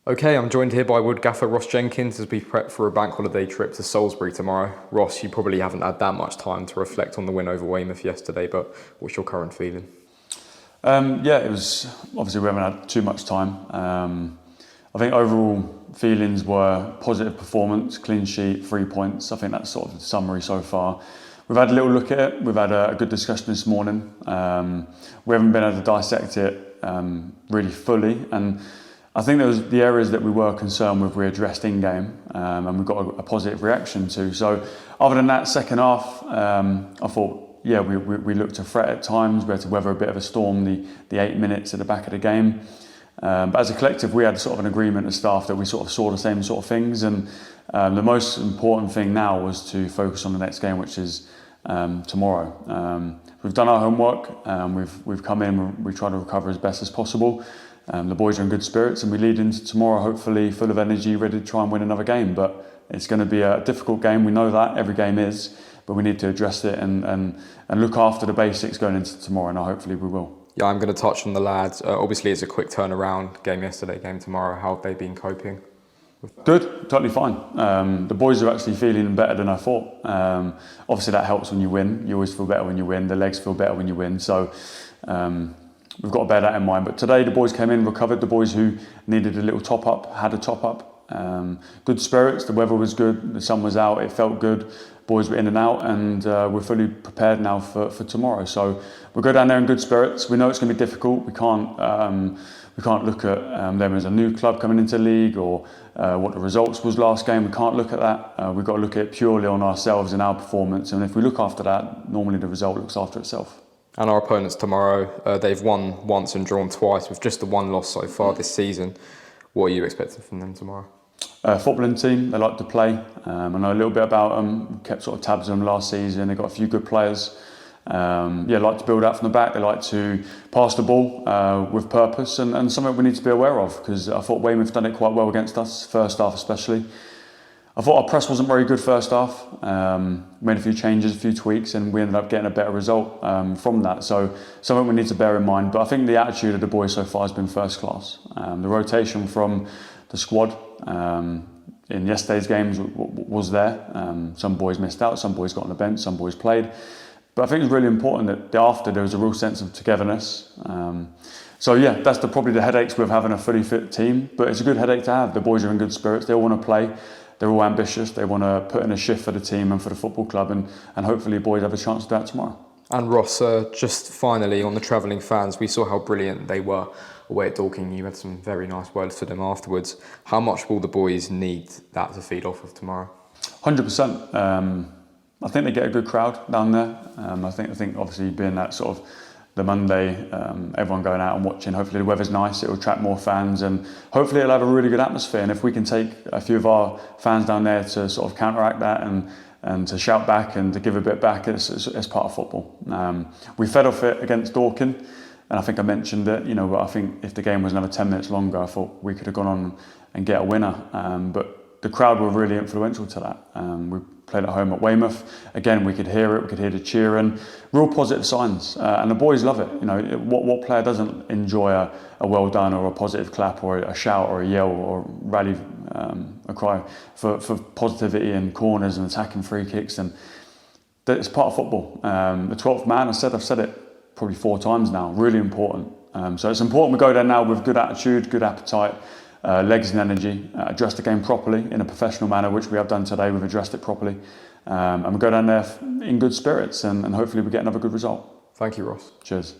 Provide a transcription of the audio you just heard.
Okay, I'm joined here by Wood Gaffer Ross Jenkins as we prep for a bank holiday trip to Salisbury tomorrow. Ross, you probably haven't had that much time to reflect on the win over Weymouth yesterday, but what's your current feeling? Yeah, it was obviously we haven't had too much time. I think overall feelings were positive performance, clean sheet, 3 points. I think that's sort of the summary so far. We've had a little look at it. We've had a good discussion this morning. We haven't been able to dissect it really fully, and I think there was the areas that we were concerned with we addressed in game, and we got a positive reaction to. So other than that, second half, I thought, yeah, we looked to threat at times. We had to weather a bit of a storm the 8 minutes at the back of the game. But as a collective, we had sort of an agreement as staff that we sort of saw the same sort of things. And the most important thing now was to focus on the next game, which is tomorrow. We've done our homework. We've come in. We try to recover as best as possible. The boys are in good spirits, and we lead into tomorrow hopefully full of energy, ready to try and win another game. But it's going to be a difficult game. We know that every game is, but we need to address it and look after the basics going into tomorrow, and hopefully we will. Yeah, I'm going to touch on the lads. Obviously, it's a quick turnaround. Game yesterday, game tomorrow. How have they been coping with that? Good, totally fine. The boys are actually feeling better than I thought. Obviously, that helps when you win. You always feel better when you win. The legs feel better when you win. So we've got to bear that in mind. But today, the boys came in, recovered. The boys who needed a little top up had a top up. Good spirits. The weather was good. The sun was out. It felt good. Boys were in and out, and we're fully prepared now for tomorrow. So we'll go down there in good spirits. We know it's going to be difficult. We can't look at them as a new club coming into the league or what the results was last game. We can't look at that. We've got to look at it purely on ourselves and our performance. And if we look after that, normally the result looks after itself. And our opponents tomorrow, they've won once and drawn twice with just the one loss so far this season. What are you expecting from them tomorrow? Footballing team, they like to play. I know a little bit about them, kept sort of tabs on them last season. They've got a few good players. Like to build out from the back. They like to pass the ball with purpose, and something we need to be aware of, because I thought Weymouth done it quite well against us, first half especially. I thought our press wasn't very good first half. Made a few changes, a few tweaks, and we ended up getting a better result from that. So something we need to bear in mind. But I think the attitude of the boys so far has been first class. The rotation from the squad in yesterday's games was there. Some boys missed out, some boys got on the bench, some boys played. But I think it's really important that after there was a real sense of togetherness. That's probably the headaches with having a fully fit team. But it's a good headache to have. The boys are in good spirits. They all want to play. They're all ambitious. They want to put in a shift for the team and for the football club. And hopefully boys have a chance to do that tomorrow. And Ross, just finally on the travelling fans, we saw how brilliant they were away at Dorking. You had some very nice words for them afterwards. How much will the boys need that to feed off of tomorrow? 100%. I think they get a good crowd down there. I think obviously being that sort of the Monday, everyone going out and watching, hopefully the weather's nice, it'll attract more fans, and hopefully it'll have a really good atmosphere. And if we can take a few of our fans down there to sort of counteract that and to shout back and to give a bit back, it's part of football. We fed off it against Dorking, and I think I mentioned it, but I think if the game was another 10 minutes longer, I thought we could have gone on and get a winner. But the crowd were really influential to that. We played at home at Weymouth. Again, we could hear it, we could hear the cheering. Real positive signs, and the boys love it. What player doesn't enjoy a well done or a positive clap or a shout or a yell or rally a cry for positivity and corners and attacking free kicks, and it's part of football. The 12th man, I've said it probably 4 times now, really important. So it's important we go there now with good attitude, good appetite, legs and energy, address the game properly in a professional manner, which we have done today. We've addressed it properly, and we go down there in good spirits, and hopefully we get another good result. Thank you, Ross. Cheers.